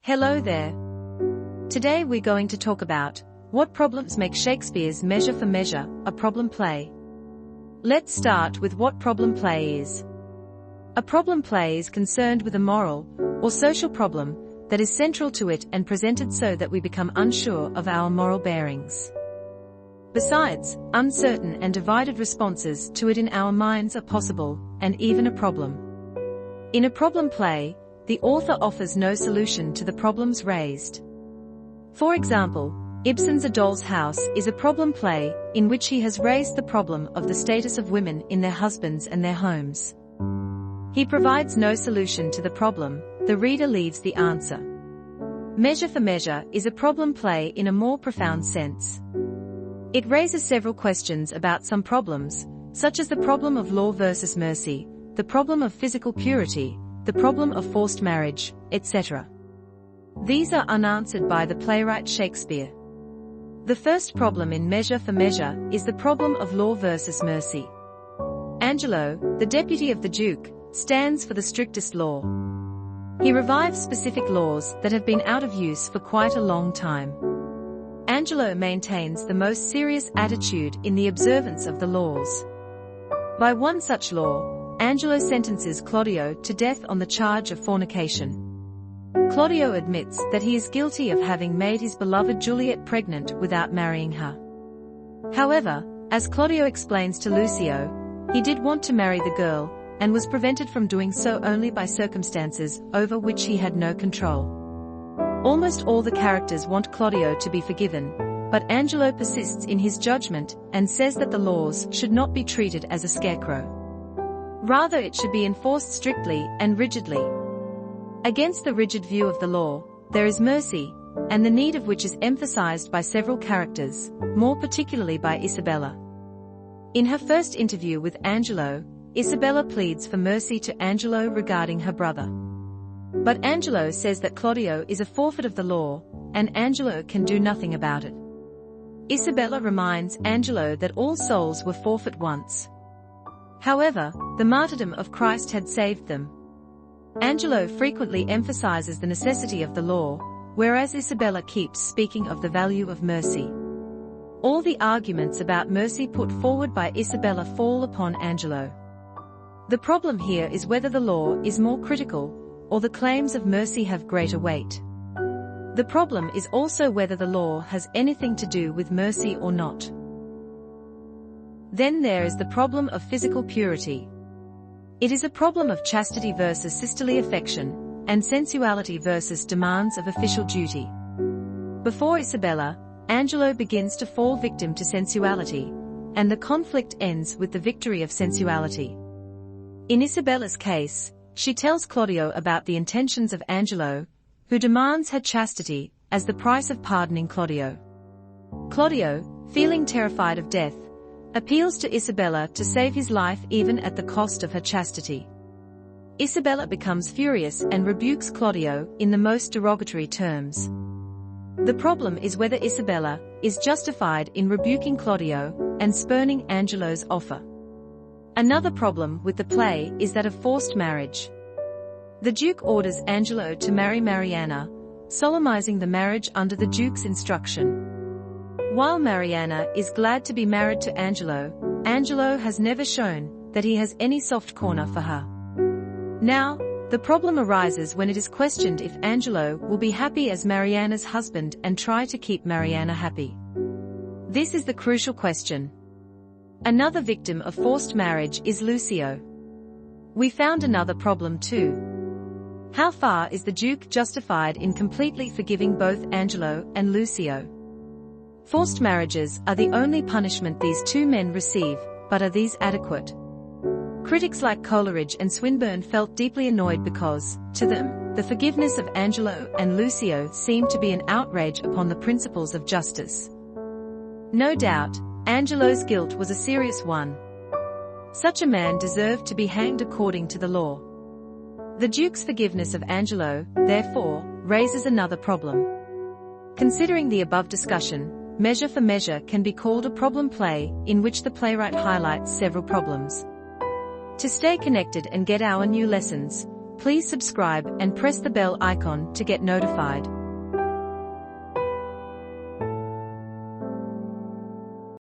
Hello there. Today we're going to talk about what problems make Shakespeare's Measure for Measure a problem play. Let's start with what problem play is. A problem play is concerned with a moral or social problem that is central to it and presented so that we become unsure of our moral bearings. Besides, uncertain and divided responses to it in our minds are possible, and even a problem. In a problem play, the author offers no solution to the problems raised. For example, Ibsen's A Doll's House is a problem play in which he has raised the problem of the status of women in their husbands and their homes. He provides no solution to the problem, the reader leaves the answer. Measure for Measure is a problem play in a more profound sense. It raises several questions about some problems, such as the problem of law versus mercy, the problem of physical purity, the problem of forced marriage, etc. These are unanswered by the playwright Shakespeare. The first problem in Measure for Measure is the problem of law versus mercy. Angelo, the deputy of the Duke, stands for the strictest law. He revives specific laws that have been out of use for quite a long time. Angelo maintains the most serious attitude in the observance of the laws. By one such law, Angelo sentences Claudio to death on the charge of fornication. Claudio admits that he is guilty of having made his beloved Juliet pregnant without marrying her. However, as Claudio explains to Lucio, he did want to marry the girl, and was prevented from doing so only by circumstances over which he had no control. Almost all the characters want Claudio to be forgiven, but Angelo persists in his judgment and says that the laws should not be treated as a scarecrow. Rather, it should be enforced strictly and rigidly. Against the rigid view of the law, there is mercy, and the need of which is emphasized by several characters, more particularly by Isabella. In her first interview with Angelo, Isabella pleads for mercy to Angelo regarding her brother. But Angelo says that Claudio is a forfeit of the law, and Angelo can do nothing about it. Isabella reminds Angelo that all souls were forfeit once. However, the martyrdom of Christ had saved them. Angelo frequently emphasizes the necessity of the law, whereas Isabella keeps speaking of the value of mercy. All the arguments about mercy put forward by Isabella fall upon Angelo. The problem here is whether the law is more critical, or the claims of mercy have greater weight. The problem is also whether the law has anything to do with mercy or not. Then there is the problem of physical purity. It is a problem of chastity versus sisterly affection, and sensuality versus demands of official duty. Before Isabella, Angelo begins to fall victim to sensuality, and the conflict ends with the victory of sensuality. In Isabella's case, she tells Claudio about the intentions of Angelo, who demands her chastity as the price of pardoning Claudio. Claudio, feeling terrified of death, appeals to Isabella to save his life even at the cost of her chastity. Isabella becomes furious and rebukes Claudio in the most derogatory terms. The problem is whether Isabella is justified in rebuking Claudio and spurning Angelo's offer. Another problem with the play is that of forced marriage. The Duke orders Angelo to marry Mariana, solemnizing the marriage under the Duke's instruction. While Mariana is glad to be married to Angelo, Angelo has never shown that he has any soft corner for her. Now, the problem arises when it is questioned if Angelo will be happy as Mariana's husband and try to keep Mariana happy. This is the crucial question. Another victim of forced marriage is Lucio. We found another problem too. How far is the Duke justified in completely forgiving both Angelo and Lucio? Forced marriages are the only punishment these two men receive, but are these adequate? Critics like Coleridge and Swinburne felt deeply annoyed because, to them, the forgiveness of Angelo and Lucio seemed to be an outrage upon the principles of justice. No doubt, Angelo's guilt was a serious one. Such a man deserved to be hanged according to the law. The Duke's forgiveness of Angelo, therefore, raises another problem. Considering the above discussion, Measure for Measure can be called a problem play in which the playwright highlights several problems. To stay connected and get our new lessons, Please subscribe and press the bell icon to get notified.